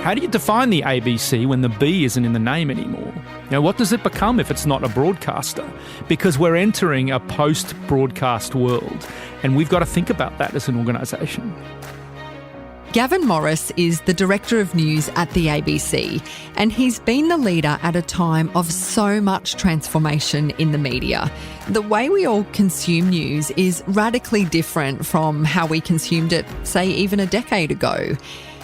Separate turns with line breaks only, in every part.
How do you define the ABC when the B isn't in the name anymore? What does it become if it's not a broadcaster? Because we're entering a post-broadcast world, and we've got to think about that as an organisation.
Gaven Morris is the Director of News at the ABC, and he's been the leader at a time of so much transformation in the media. The way we all consume news is radically different from how we consumed it, say, even a decade ago.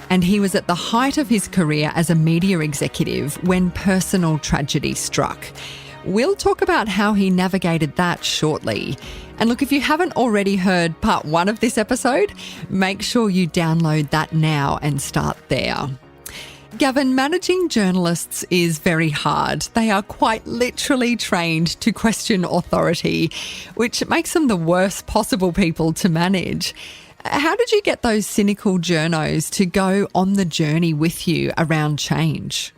And he was at the height of his career as a media executive when personal tragedy struck. We'll talk about how he navigated that shortly. And look, if you haven't already heard part 1 of this episode, make sure you download that now and start there. Gaven, managing journalists is very hard. They are quite literally trained to question authority, which makes them the worst possible people to manage. How did you get those cynical journos to go on the journey with you around change?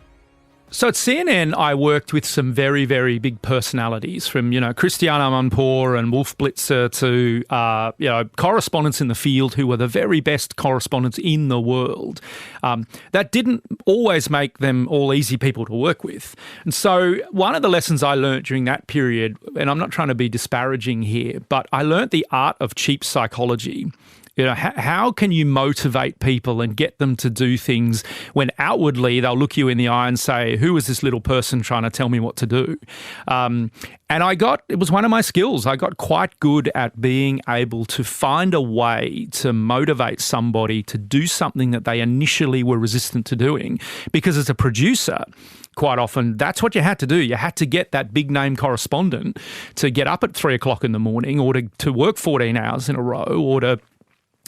So at CNN, I worked with some very, very big personalities, from, Christiane Amanpour and Wolf Blitzer to, correspondents in the field who were the very best correspondents in the world. That didn't always make them all easy people to work with. And so one of the lessons I learned during that period, and I'm not trying to be disparaging here, but I learned the art of cheap psychology. How can you motivate people and get them to do things when outwardly they'll look you in the eye and say, who is this little person trying to tell me what to do? And it was one of my skills. I got quite good at being able to find a way to motivate somebody to do something that they initially were resistant to doing. Because as a producer, quite often, that's what you had to do. You had to get that big name correspondent to get up at 3 o'clock in the morning, or to work 14 hours in a row, or to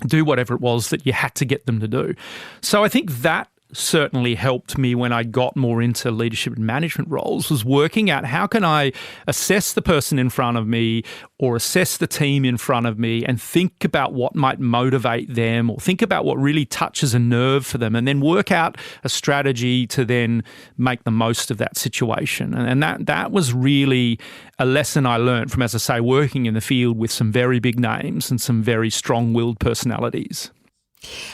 do whatever it was that you had to get them to do. So I think that certainly helped me when I got more into leadership and management roles, was working out how can I assess the person in front of me or assess the team in front of me and think about what might motivate them, or think about what really touches a nerve for them, and then work out a strategy to then make the most of that situation. And that was really a lesson I learned from, as I say, working in the field with some very big names and some very strong-willed personalities.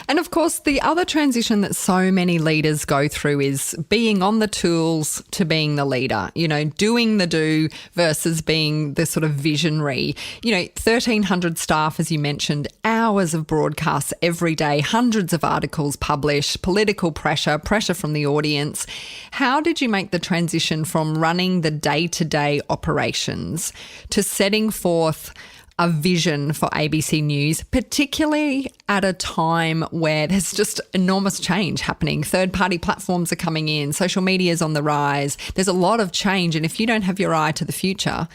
And of course, the other transition that so many leaders go through is being on the tools to being the leader, doing the do versus being the sort of visionary. 1,300 staff, as you mentioned, hours of broadcasts every day, hundreds of articles published, political pressure from the audience. How did you make the transition from running the day-to-day operations to setting forth a vision for ABC News, particularly at a time where there's just enormous change happening? Third-party platforms are coming in, social media is on the rise. There's a lot of change, and if you don't have your eye to the future,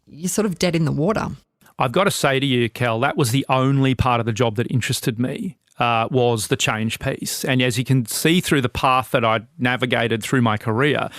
you're sort of dead in the water.
I've got to say to you, Kel, that was the only part of the job that interested me. Was the change piece. And as you can see through the path that I navigated through my career,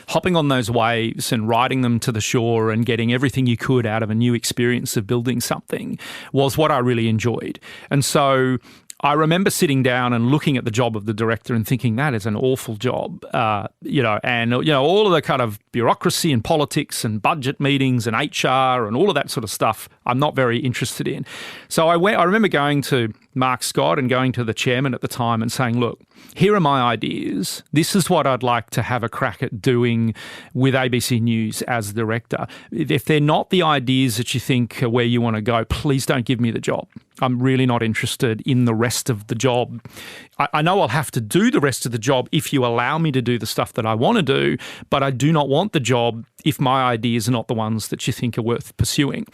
hopping on those waves and riding them to the shore and getting everything you could out of a new experience of building something was what I really enjoyed. And so I remember sitting down and looking at the job of the director and thinking that is an awful job, and all of the kind of bureaucracy and politics and budget meetings and HR and all of that sort of stuff I'm not very interested in. So I remember going to Mark Scott and going to the chairman at the time and saying, look, here are my ideas. This is what I'd like to have a crack at doing with ABC News as director. If they're not the ideas that you think are where you want to go, please don't give me the job. I'm really not interested in the rest of the job. I know I'll have to do the rest of the job if you allow me to do the stuff that I want to do, but I do not want the job if my ideas are not the ones that you think are worth pursuing.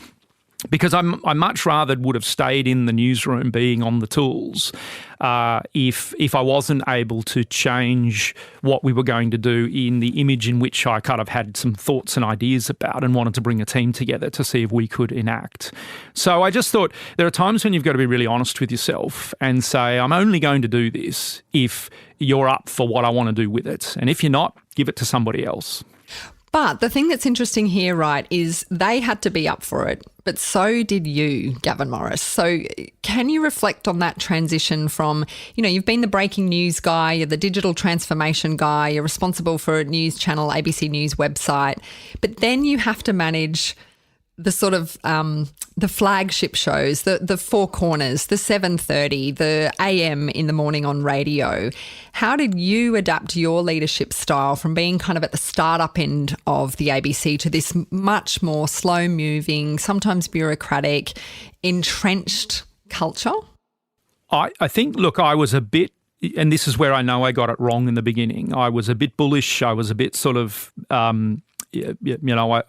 Because I much rather would have stayed in the newsroom being on the tools if I wasn't able to change what we were going to do in the image in which I kind of had some thoughts and ideas about and wanted to bring a team together to see if we could enact. So I just thought there are times when you've got to be really honest with yourself and say, I'm only going to do this if you're up for what I want to do with it. And if you're not, give it to somebody else.
But the thing that's interesting here, right, is they had to be up for it, but so did you, Gaven Morris. So can you reflect on that transition from, you've been the breaking news guy, you're the digital transformation guy, you're responsible for a news channel, ABC News website, but then you have to manage the sort of the flagship shows, the Four Corners, the 7:30, the AM in the morning on radio. How did you adapt your leadership style from being kind of at the startup end of the ABC to this much more slow-moving, sometimes bureaucratic, entrenched culture?
I think, look, I was a bit, and this is where I know I got it wrong in the beginning. I was a bit bullish. I was a bit sort of again,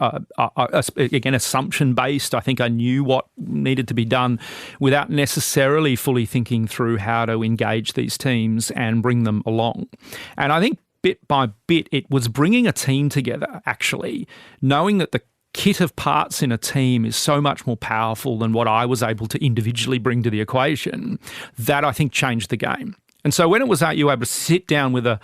assumption-based. I think I knew what needed to be done without necessarily fully thinking through how to engage these teams and bring them along. And I think bit by bit, it was bringing a team together, actually, knowing that the kit of parts in a team is so much more powerful than what I was able to individually bring to the equation. That, I think, changed the game. And so when it was you were able to sit down with a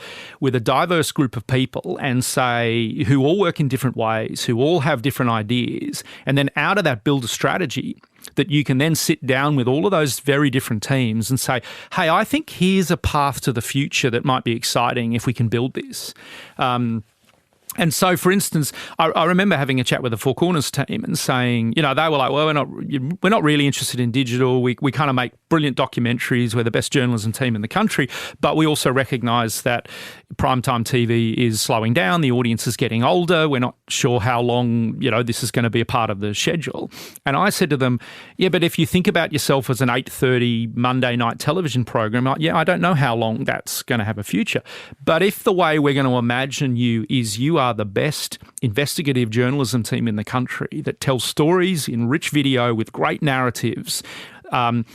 diverse group of people and say, who all work in different ways, who all have different ideas, and then out of that build a strategy that you can then sit down with all of those very different teams and say, hey, I think here's a path to the future that might be exciting if we can build this. And so, for instance, I remember having a chat with the Four Corners team and saying, they were like, well, we're not really interested in digital. We kind of make brilliant documentaries. We're the best journalism team in the country, but we also recognise that primetime TV is slowing down. The audience is getting older. We're not sure how long, this is going to be a part of the schedule. And I said to them, yeah, but if you think about yourself as an 8:30 Monday night television program, I don't know how long that's going to have a future. But if the way we're going to imagine you is you are the best investigative journalism team in the country that tells stories in rich video with great narratives, and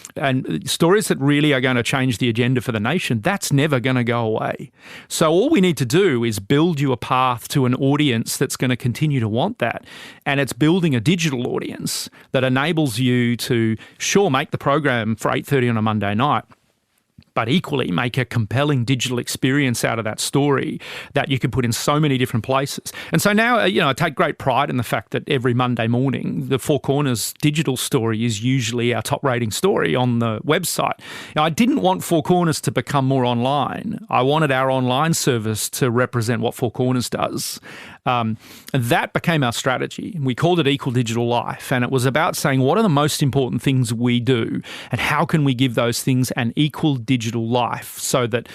stories that really are going to change the agenda for the nation, that's never going to go away. So all we need to do is build you a path to an audience that's going to continue to want that. And it's building a digital audience that enables you to, sure, make the program for 8:30 on a Monday night, but equally make a compelling digital experience out of that story that you can put in so many different places. And so now, I take great pride in the fact that every Monday morning, the Four Corners digital story is usually our top rating story on the website. Now, I didn't want Four Corners to become more online. I wanted our online service to represent what Four Corners does. And that became our strategy. We called it Equal Digital Life. And it was about saying, what are the most important things we do and how can we give those things an equal digital life so that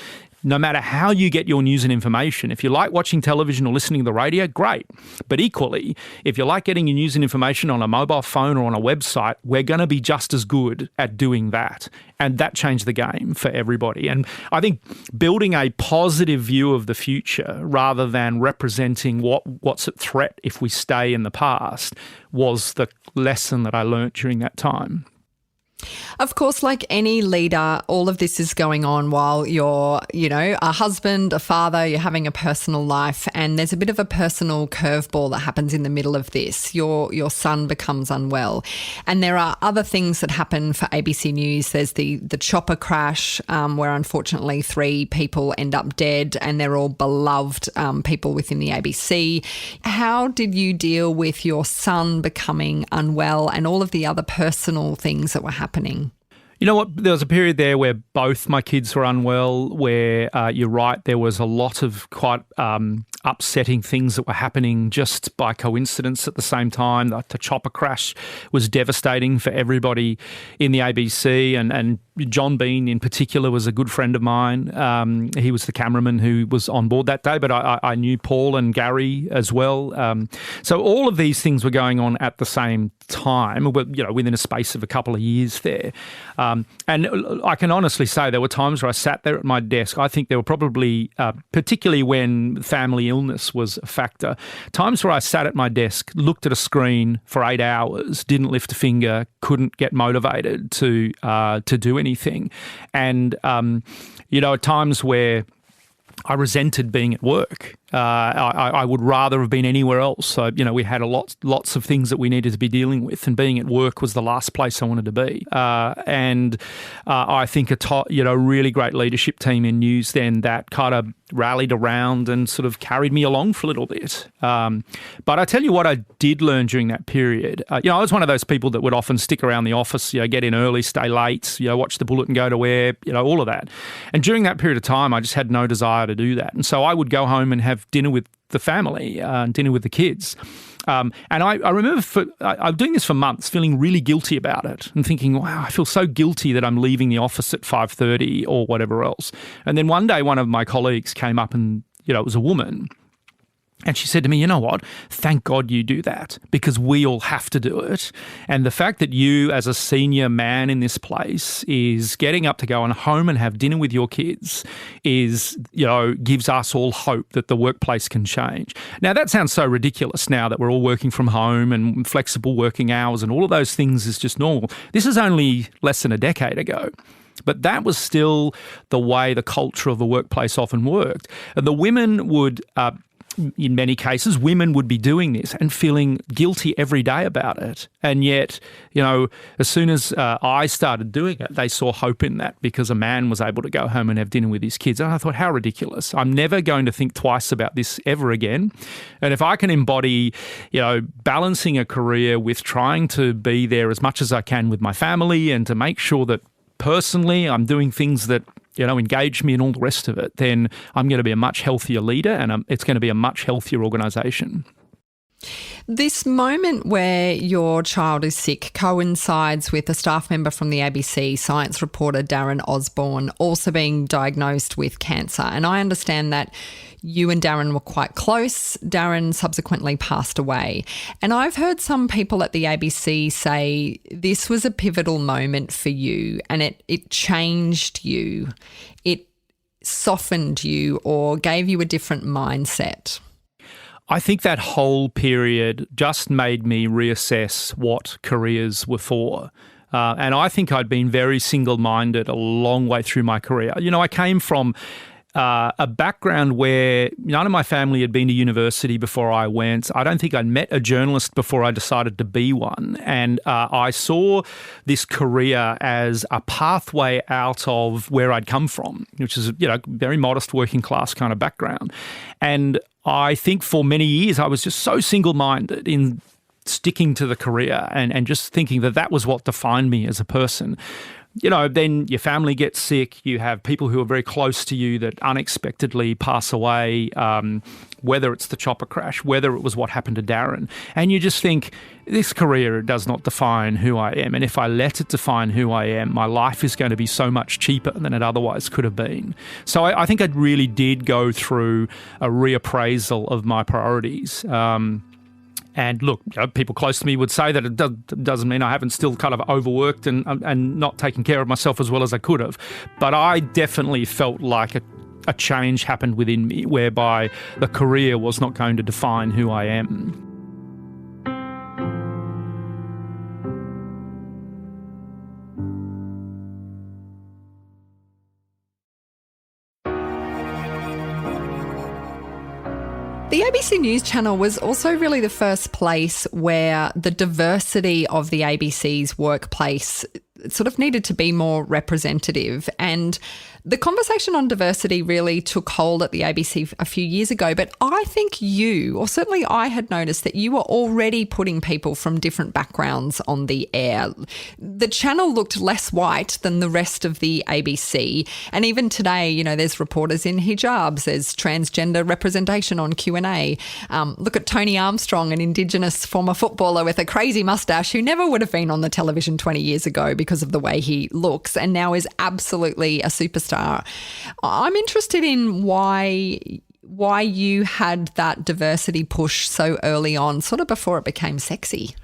no matter how you get your news and information, if you like watching television or listening to the radio, great. But equally, if you like getting your news and information on a mobile phone or on a website, we're going to be just as good at doing that. And that changed the game for everybody. And I think building a positive view of the future rather than representing what's at threat if we stay in the past was the lesson that I learnt during that time.
Of course, like any leader, all of this is going on while you're, a husband, a father, you're having a personal life, and there's a bit of a personal curveball that happens in the middle of this. Your son becomes unwell. And there are other things that happen for ABC News. There's the chopper crash where unfortunately 3 people end up dead, and they're all beloved people within the ABC. How did you deal with your son becoming unwell and all of the other personal things that were happening?
You know what? There was a period there where both my kids were unwell, where you're right, there was a lot of quite upsetting things that were happening just by coincidence at the same time. The chopper crash was devastating for everybody in the ABC, and John Bean in particular was a good friend of mine. He was the cameraman who was on board that day, but I knew Paul and Gary as well. So all of these things were going on at the same time, within a space of a couple of years there. And I can honestly say there were times where I sat there at my desk. I think there were probably, particularly when family illness was a factor, times where I sat at my desk, looked at a screen for 8 hours, didn't lift a finger, couldn't get motivated to do anything. And, at times where I resented being at work. I would rather have been anywhere else. So, we had lots of things that we needed to be dealing with, and being at work was the last place I wanted to be. And I think a really great leadership team in news then that kind of rallied around and sort of carried me along for a little bit. But I tell you what I did learn during that period. I was one of those people that would often stick around the office, get in early, stay late, watch the bulletin go to air, all of that. And during that period of time, I just had no desire to do that. And so I would go home and have dinner with the family and dinner with the kids. And I remember I'm doing this for months, feeling really guilty about it and thinking, wow, I feel so guilty that I'm leaving the office at 5:30 or whatever else. And then one day one of my colleagues came up and, it was a woman. And she said to me, you know what, thank God you do that because we all have to do it. And the fact that you as a senior man in this place is getting up to go home and have dinner with your kids is, gives us all hope that the workplace can change. Now, that sounds so ridiculous now that we're all working from home and flexible working hours and all of those things is just normal. This is only less than a decade ago. But that was still the way the culture of the workplace often worked. The women would... in many cases, women would be doing this and feeling guilty every day about it. And yet, as soon as I started doing it, they saw hope in that because a man was able to go home and have dinner with his kids. And I thought, how ridiculous. I'm never going to think twice about this ever again. And if I can embody, balancing a career with trying to be there as much as I can with my family and to make sure that personally I'm doing things that engage me and all the rest of it, then I'm going to be a much healthier leader and it's going to be a much healthier organisation.
This moment where your child is sick coincides with a staff member from the ABC, science reporter Darren Osborne, also being diagnosed with cancer. And I understand that you and Darren were quite close. Darren subsequently passed away. And I've heard some people at the ABC say this was a pivotal moment for you and it changed you. It softened you or gave you a different mindset.
I think that whole period just made me reassess what careers were for. And I think I'd been very single-minded a long way through my career. I came from a background where none of my family had been to university before I went. I don't think I'd met a journalist before I decided to be one. And I saw this career as a pathway out of where I'd come from, which is, very modest working class kind of background. And I think for many years I was just so single-minded in sticking to the career and just thinking that was what defined me as a person. Then your family gets sick, you have people who are very close to you that unexpectedly pass away, whether it's the chopper crash, whether it was what happened to Darren. And you just think, this career does not define who I am. And if I let it define who I am, my life is going to be so much cheaper than it otherwise could have been. So I think I really did go through a reappraisal of my priorities. And look, people close to me would say that it doesn't mean I haven't still kind of overworked and not taken care of myself as well as I could have. But I definitely felt like a change happened within me whereby the career was not going to define who I am.
The ABC News Channel was also really the first place where the diversity of the ABC's workplace sort of needed to be more representative. And the conversation on diversity really took hold at the ABC a few years ago, but I think or certainly I had noticed that you were already putting people from different backgrounds on the air. The channel looked less white than the rest of the ABC. And even today, there's reporters in hijabs, there's transgender representation on Q&A. Look at Tony Armstrong, an Indigenous former footballer with a crazy mustache who never would have been on the television 20 years ago because of the way he looks and now is absolutely a superstar. I'm interested in why you had that diversity push so early on, sort of before it became sexy.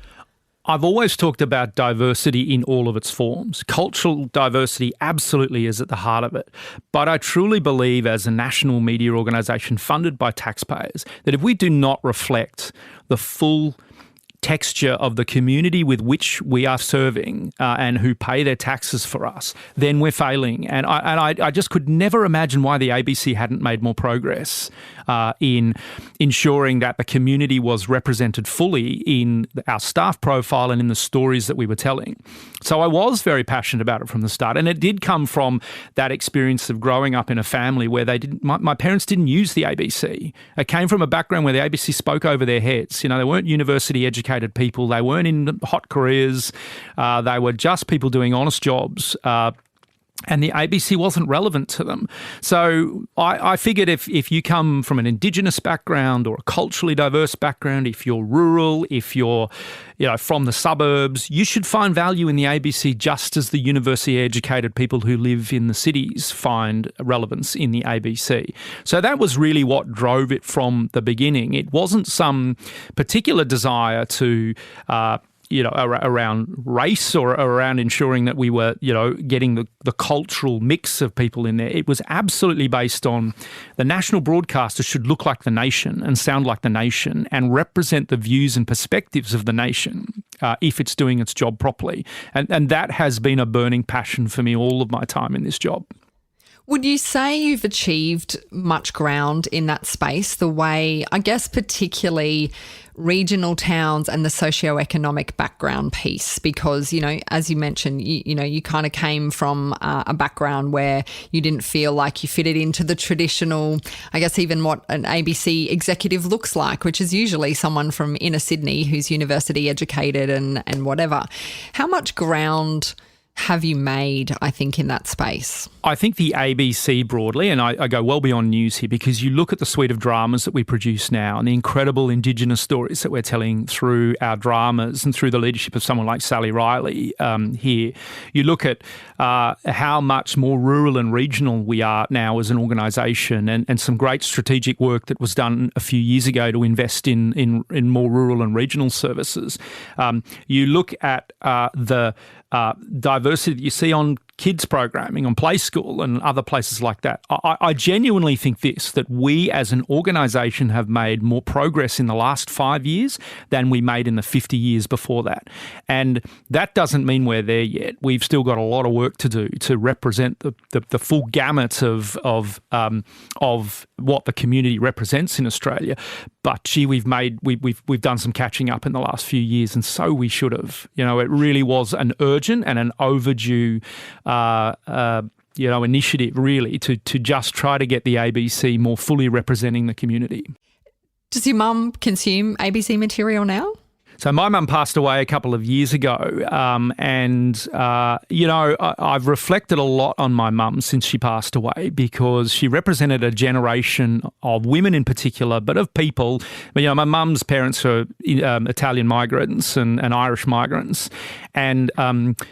I've always talked about diversity in all of its forms. Cultural diversity absolutely is at the heart of it. But I truly believe as a national media organisation funded by taxpayers that if we do not reflect the full texture of the community with which we are serving and who pay their taxes for us, then we're failing. And I just could never imagine why the ABC hadn't made more progress in ensuring that the community was represented fully in our staff profile and in the stories that we were telling. So I was very passionate about it from the start. And it did come from that experience of growing up in a family where my parents didn't use the ABC. It came from a background where the ABC spoke over their heads. They weren't university educated people. They weren't in hot careers. They were just people doing honest jobs. and the ABC wasn't relevant to them. So I figured if you come from an Indigenous background or a culturally diverse background, if you're rural, if you're from the suburbs, you should find value in the ABC just as the university-educated people who live in the cities find relevance in the ABC. So that was really what drove it from the beginning. It wasn't some particular desire to around race or around ensuring that we were, getting the cultural mix of people in there. It was absolutely based on the national broadcaster should look like the nation and sound like the nation and represent the views and perspectives of the nation if it's doing its job properly. And that has been a burning passion for me all of my time in this job.
Would you say you've achieved much ground in that space, the way, I guess, particularly regional towns and the socioeconomic background piece? Because, as you mentioned, you kind of came from a background where you didn't feel like you fitted into the traditional, I guess, even what an ABC executive looks like, which is usually someone from inner Sydney who's university educated and whatever. How much ground have you made, I think, in that space?
I think the ABC broadly, and I go well beyond news here, because you look at the suite of dramas that we produce now and the incredible Indigenous stories that we're telling through our dramas and through the leadership of someone like Sally Riley here. You look at how much more rural and regional we are now as an organisation, and some great strategic work that was done a few years ago to invest in more rural and regional services. You look at the diversity that you see on kids programming, on Play School and other places like that. I genuinely think that we as an organisation have made more progress in the last 5 years than we made in the 50 years before that. And that doesn't mean we're there yet. We've still got a lot of work to do to represent the full gamut of what the community represents in Australia. But gee, we've done some catching up in the last few years, and so we should have. It really was an urgent and an overdue initiative, really, to just try to get the ABC more fully representing the community.
Does your mum consume ABC material now?
So my mum passed away a couple of years ago, and I've reflected a lot on my mum since she passed away, because she represented a generation of women in particular, but of people. My mum's parents are Italian migrants and Irish migrants, and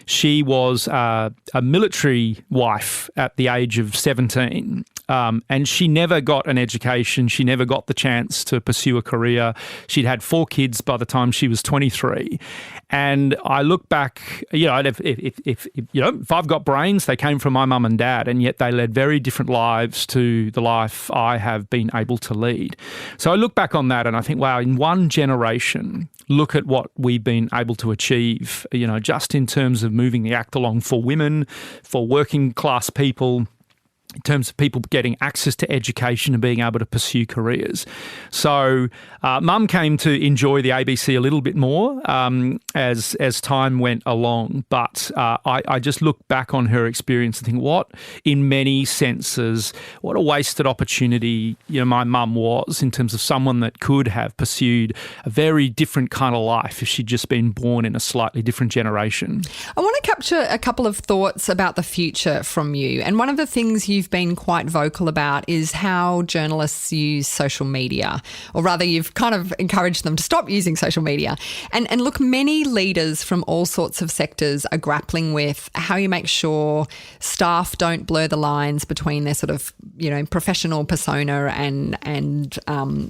she was a military wife at the age of 17. And she never got an education. She never got the chance to pursue a career. She'd had 4 kids by the time she was 23. And I look back, if I've got brains, they came from my mum and dad, and yet they led very different lives to the life I have been able to lead. So I look back on that and I think, wow, in one generation, look at what we've been able to achieve, just in terms of moving the act along for women, for working class people, in terms of people getting access to education and being able to pursue careers. So Mum came to enjoy the ABC a little bit more as time went along. But I just look back on her experience and think, what, in many senses, what a wasted opportunity my mum was, in terms of someone that could have pursued a very different kind of life if she'd just been born in a slightly different generation.
I want to capture a couple of thoughts about the future from you. And one of the things you've been quite vocal about is how journalists use social media, or rather you've kind of encouraged them to stop using social media. And look, many leaders from all sorts of sectors are grappling with how you make sure staff don't blur the lines between their sort of, professional persona and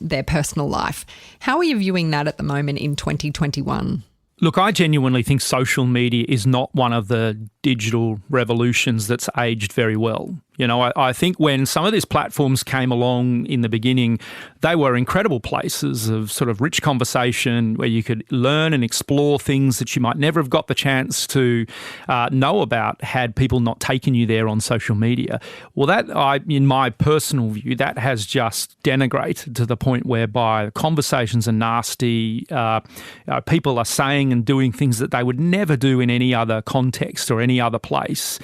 their personal life. How are you viewing that at the moment in 2021?
Look, I genuinely think social media is not one of the digital revolutions that's aged very well. I think when some of these platforms came along in the beginning, they were incredible places of sort of rich conversation where you could learn and explore things that you might never have got the chance to know about had people not taken you there on social media. Well, in my personal view, that has just denigrated to the point whereby conversations are nasty. People are saying and doing things that they would never do in any other context or any other place.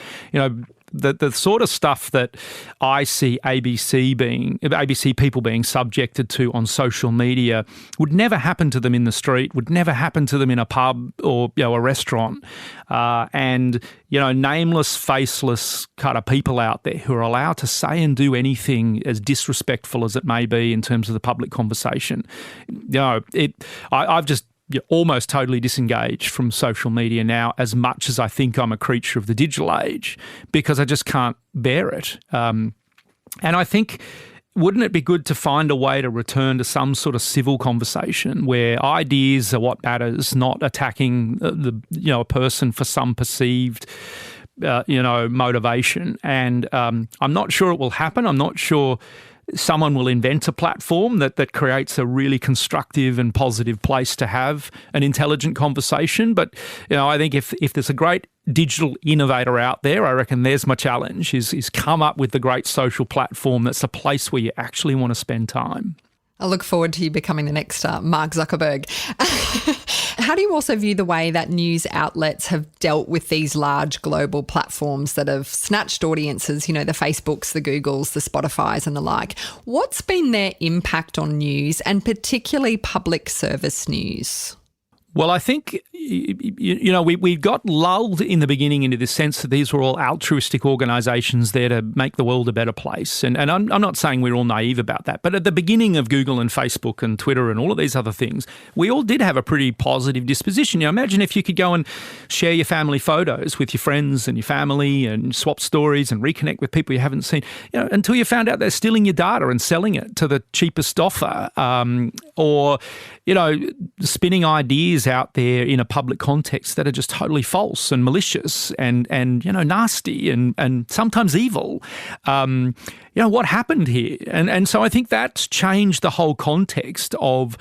the sort of stuff that I see ABC people being subjected to on social media would never happen to them in the street, would never happen to them in a pub or a restaurant. And nameless, faceless kind of people out there who are allowed to say and do anything as disrespectful as it may be in terms of the public conversation. I've just almost totally disengaged from social media now, as much as I think I'm a creature of the digital age, because I just can't bear it. And I think, wouldn't it be good to find a way to return to some sort of civil conversation where ideas are what matters, not attacking a person for some perceived motivation? And I'm not sure it will happen. I'm not sure someone will invent a platform that creates a really constructive and positive place to have an intelligent conversation. But, I think if there's a great digital innovator out there, I reckon there's my challenge, is come up with the great social platform that's a place where you actually want to spend time.
I look forward to you becoming the next Mark Zuckerberg. How do you also view the way that news outlets have dealt with these large global platforms that have snatched audiences, the Facebooks, the Googles, the Spotifys and the like? What's been their impact on news, and particularly public service news?
Well, I think, we got lulled in the beginning into this sense that these were all altruistic organisations there to make the world a better place. And I'm not saying we're all naive about that. But at the beginning of Google and Facebook and Twitter and all of these other things, we all did have a pretty positive disposition. Imagine if you could go and share your family photos with your friends and your family and swap stories and reconnect with people you haven't seen, until you found out they're stealing your data and selling it to the cheapest offer, or spinning ideas out there in a public context that are just totally false and malicious and nasty and sometimes evil. What happened here? And so I think that's changed the whole context of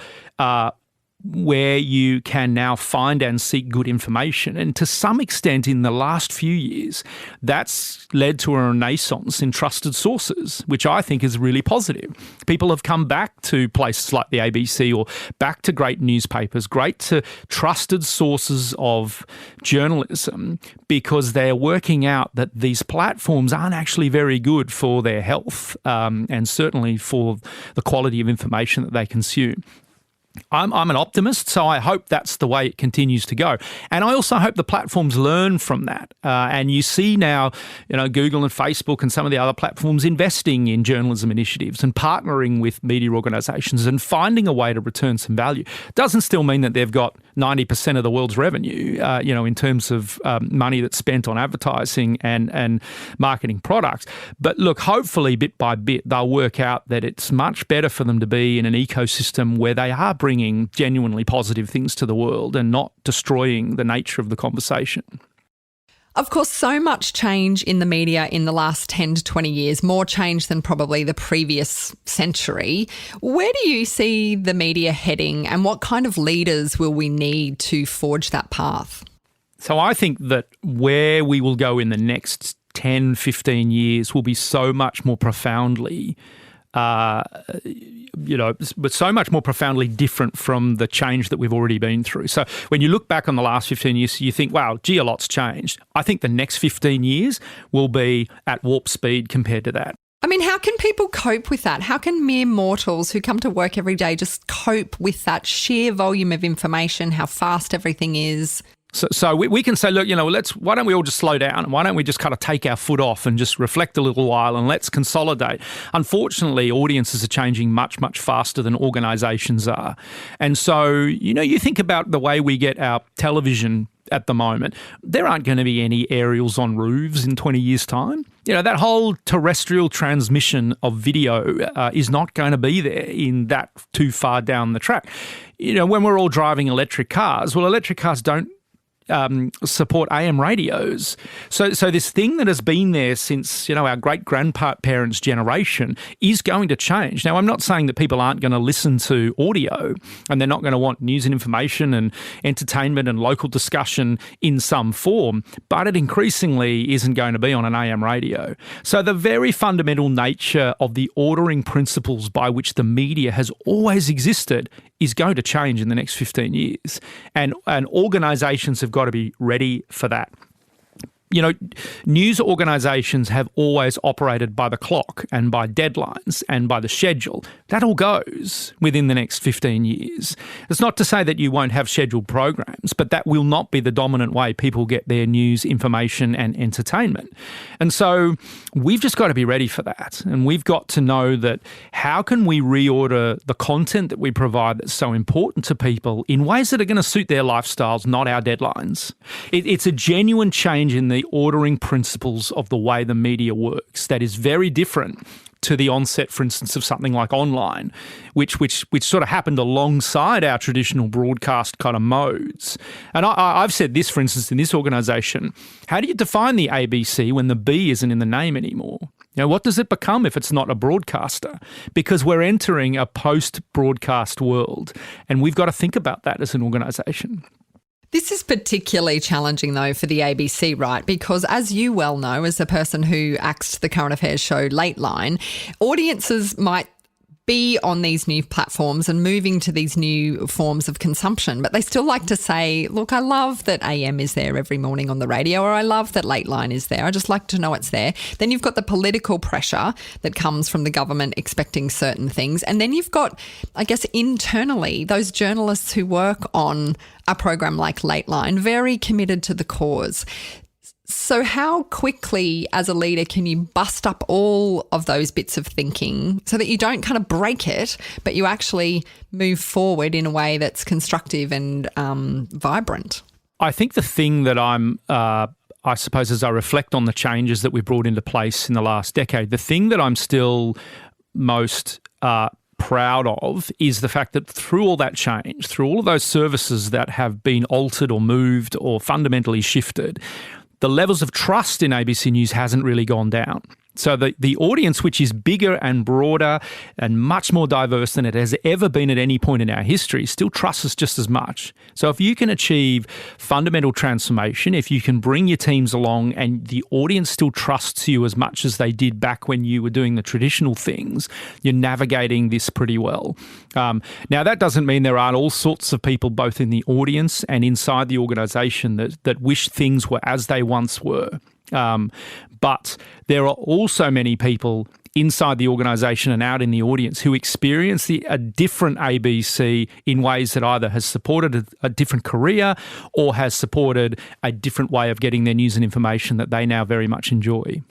where you can now find and seek good information. And to some extent in the last few years, that's led to a renaissance in trusted sources, which I think is really positive. People have come back to places like the ABC or back to great newspapers, great to trusted sources of journalism, because they're working out that these platforms aren't actually very good for their health, and certainly for the quality of information that they consume. I'm an optimist, so I hope that's the way it continues to go. And I also hope the platforms learn from that. And you see now, Google and Facebook and some of the other platforms investing in journalism initiatives and partnering with media organisations and finding a way to return some value. Doesn't still mean that they've got 90% of the world's revenue, in terms of money that's spent on advertising and marketing products. But look, hopefully bit by bit, they'll work out that it's much better for them to be in an ecosystem where they are bringing genuinely positive things to the world and not destroying the nature of the conversation.
Of course, so much change in the media in the last 10 to 20 years, more change than probably the previous century. Where do you see the media heading, and what kind of leaders will we need to forge that path?
So I think that where we will go in the next 10, 15 years will be so much more profoundly but so much more profoundly different from the change that we've already been through. So when you look back on the last 15 years, you think, wow, gee, a lot's changed. I think the next 15 years will be at warp speed compared to that.
I mean, how can people cope with that? How can mere mortals who come to work every day just cope with that sheer volume of information, how fast everything is?
So we can say, look, why don't we all just slow down? Why don't we just kind of take our foot off and just reflect a little while and let's consolidate? Unfortunately, audiences are changing much, much faster than organisations are. And so, you think about the way we get our television at the moment. There aren't going to be any aerials on roofs in 20 years' time. That whole terrestrial transmission of video is not going to be there in that too far down the track. When we're all driving electric cars, well, electric cars don't support AM radios. So this thing that has been there since, our great-grandparents' generation is going to change. Now, I'm not saying that people aren't going to listen to audio and they're not going to want news and information and entertainment and local discussion in some form, but it increasingly isn't going to be on an AM radio. So the very fundamental nature of the ordering principles by which the media has always existed is going to change in the next 15 years. And organisations have got to be ready for that. News organisations have always operated by the clock and by deadlines and by the schedule. That all goes within the next 15 years. It's not to say that you won't have scheduled programs, but that will not be the dominant way people get their news, information and entertainment. And so we've just got to be ready for that. And we've got to know that how can we reorder the content that we provide that's so important to people in ways that are going to suit their lifestyles, not our deadlines. It's a genuine change in the ordering principles of the way the media works that is very different to the onset, for instance, of something like online, which sort of happened alongside our traditional broadcast kind of modes. And I've said this, for instance, in this organisation, how do you define the ABC when the B isn't in the name anymore? What does it become if it's not a broadcaster? Because we're entering a post-broadcast world, and we've got to think about that as an organisation.
This is particularly challenging, though, for the ABC, right? Because as you well know, as a person who acts the current affairs show Lateline, audiences might be on these new platforms and moving to these new forms of consumption, but they still like to say, look, I love that AM is there every morning on the radio, or I love that Lateline is there. I just like to know it's there. Then you've got the political pressure that comes from the government expecting certain things. And then you've got, I guess, internally, those journalists who work on a program like Lateline, very committed to the cause. So how quickly as a leader can you bust up all of those bits of thinking so that you don't kind of break it, but you actually move forward in a way that's constructive and vibrant?
I think the thing that I suppose as I reflect on the changes that we brought into place in the last decade, the thing that I'm still most proud of is the fact that through all that change, through all of those services that have been altered or moved or fundamentally shifted, the levels of trust in ABC News hasn't really gone down. So the audience, which is bigger and broader and much more diverse than it has ever been at any point in our history, still trusts us just as much. So if you can achieve fundamental transformation, if you can bring your teams along and the audience still trusts you as much as they did back when you were doing the traditional things, you're navigating this pretty well. Now, that doesn't mean there aren't all sorts of people both in the audience and inside the organisation that wish things were as they once were. But there are also many people inside the organisation and out in the audience who experience a different ABC in ways that either has supported a different career or has supported a different way of getting their news and information that they now very much enjoy.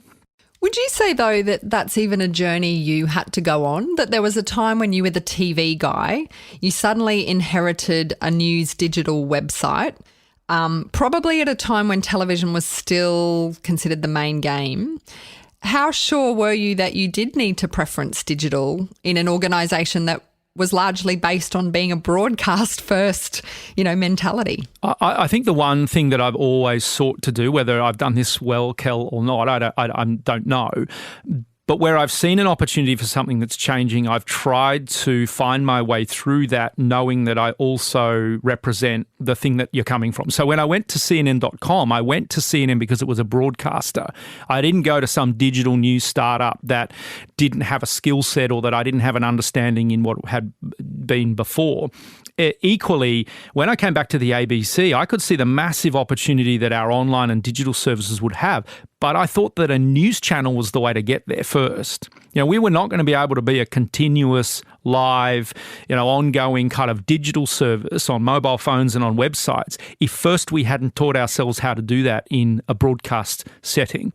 Would you say, though, that that's even a journey you had to go on, that there was a time when you were the TV guy, you suddenly inherited a news digital website, probably at a time when television was still considered the main game. How sure were you that you did need to preference digital in an organisation that was largely based on being a broadcast first, mentality?
I think the one thing that I've always sought to do, whether I've done this well, Kel, or not, I don't know. But where I've seen an opportunity for something that's changing, I've tried to find my way through that, knowing that I also represent the thing that you're coming from. So when I went to CNN.com, I went to CNN because it was a broadcaster. I didn't go to some digital news startup that didn't have a skill set or that I didn't have an understanding in what had been before. Equally, when I came back to the ABC, I could see the massive opportunity that our online and digital services would have, but I thought that a news channel was the way to get there first. We were not going to be able to be a continuous, live, ongoing kind of digital service on mobile phones and on websites if first we hadn't taught ourselves how to do that in a broadcast setting.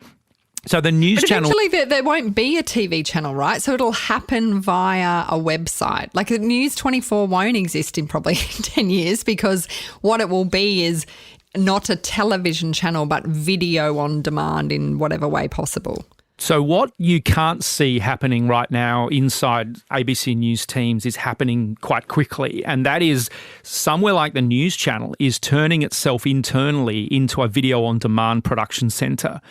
So the news channel...
Eventually there won't be a TV channel, right? So it'll happen via a website. Like News 24 won't exist in probably 10 years because what it will be is not a television channel but video on demand in whatever way possible.
So what you can't see happening right now inside ABC News teams is happening quite quickly, and that is somewhere like the news channel is turning itself internally into a video-on-demand production centre.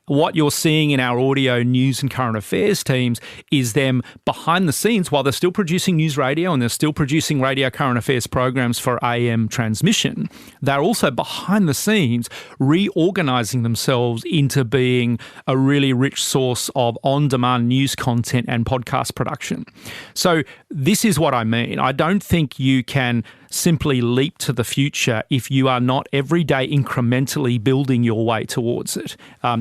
What you're seeing in our audio, news and current affairs teams is them behind the scenes, while they're still producing news radio and they're still producing radio current affairs programs for AM transmission, they're also behind the scenes reorganising themselves into being a really rich source source of on-demand news content and podcast production. So this is what I mean. I don't think you can simply leap to the future if you are not every day incrementally building your way towards it.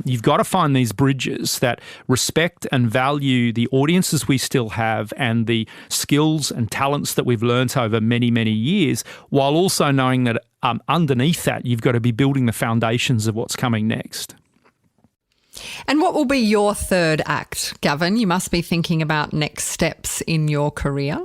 You've got to find these bridges that respect and value the audiences we still have and the skills and talents that we've learnt over many, many years, while also knowing that underneath that, you've got to be building the foundations of what's coming next.
And what will be your third act, Gaven? You must be thinking about next steps in your career.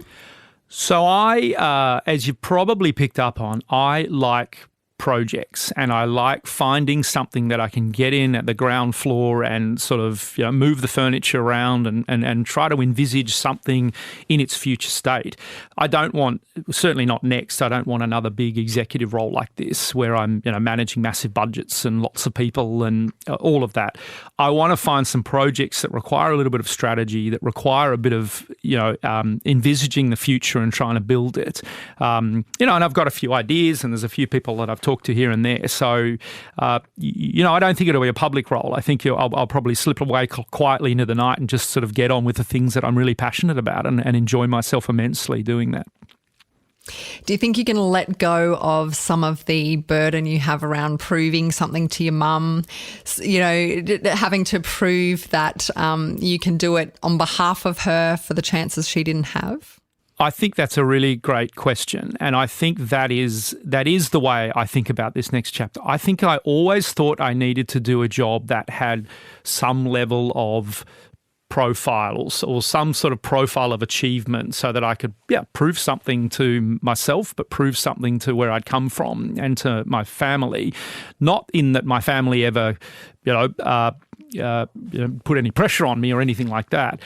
So I, as you've probably picked up on, I like projects and I like finding something that I can get in at the ground floor and sort of move the furniture around and try to envisage something in its future state. I don't want, certainly not next, I don't want another big executive role like this where I'm managing massive budgets and lots of people and all of that. I want to find some projects that require a little bit of strategy, that require a bit of envisaging the future and trying to build it. And I've got a few ideas and there's a few people that I've talked to here and there. So, I don't think it'll be a public role. I think I'll probably slip away quietly into the night and just sort of get on with the things that I'm really passionate about and enjoy myself immensely doing that.
Do you think you can let go of some of the burden you have around proving something to your mum, having to prove that you can do it on behalf of her for the chances she didn't have?
I think that's a really great question, and I think that is the way I think about this next chapter. I think I always thought I needed to do a job that had some level of profile or some sort of profile of achievement so that I could prove something to myself, but prove something to where I'd come from and to my family. Not in that my family ever put any pressure on me or anything like that.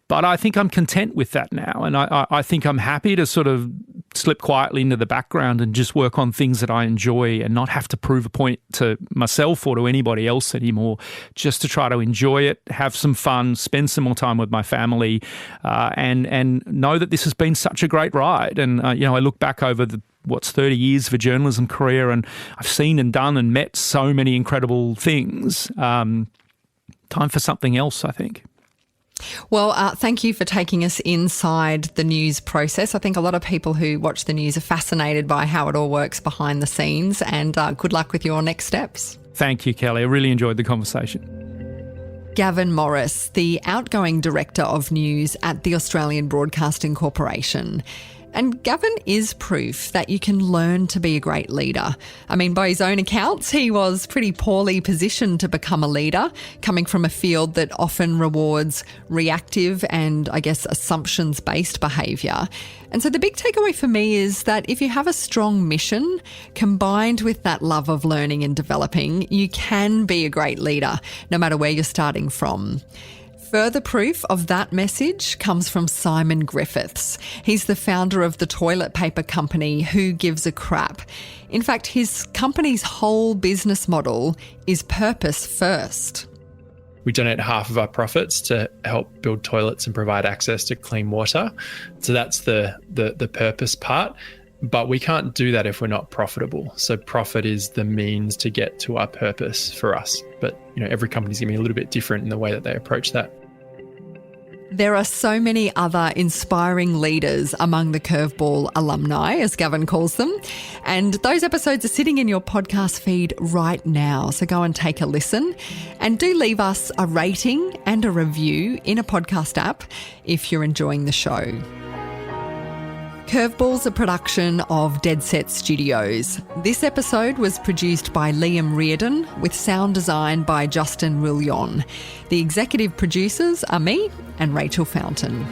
But I think I'm content with that now. And I think I'm happy to sort of slip quietly into the background and just work on things that I enjoy and not have to prove a point to myself or to anybody else anymore, just to try to enjoy it, have some fun, spend some more time with my family, and know that this has been such a great ride. And, I look back over 30 years of a journalism career and I've seen and done and met so many incredible things. Time for something else, I think.
Well, thank you for taking us inside the news process. I think a lot of people who watch the news are fascinated by how it all works behind the scenes, and good luck with your next steps.
Thank you, Kelly. I really enjoyed the conversation.
Gaven Morris, the outgoing Director of News at the Australian Broadcasting Corporation. And Gaven is proof that you can learn to be a great leader. I mean, by his own accounts, he was pretty poorly positioned to become a leader, coming from a field that often rewards reactive and, assumptions-based behaviour. And so the big takeaway for me is that if you have a strong mission, combined with that love of learning and developing, you can be a great leader, no matter where you're starting from. Further proof of that message comes from Simon Griffiths. He's the founder of the toilet paper company Who Gives a Crap. In fact, his company's whole business model is purpose first.
We donate half of our profits to help build toilets and provide access to clean water. So that's the purpose part. But we can't do that if we're not profitable. So profit is the means to get to our purpose for us. But every company's going to be a little bit different in the way that they approach that.
There are so many other inspiring leaders among the Curveball alumni, as Gaven calls them. And those episodes are sitting in your podcast feed right now. So go and take a listen. And do leave us a rating and a review in a podcast app if you're enjoying the show. Curveball's a production of Dead Set Studios. This episode was produced by Liam Reardon with sound design by Justin Rillion. The executive producers are me and Rachel Fountain.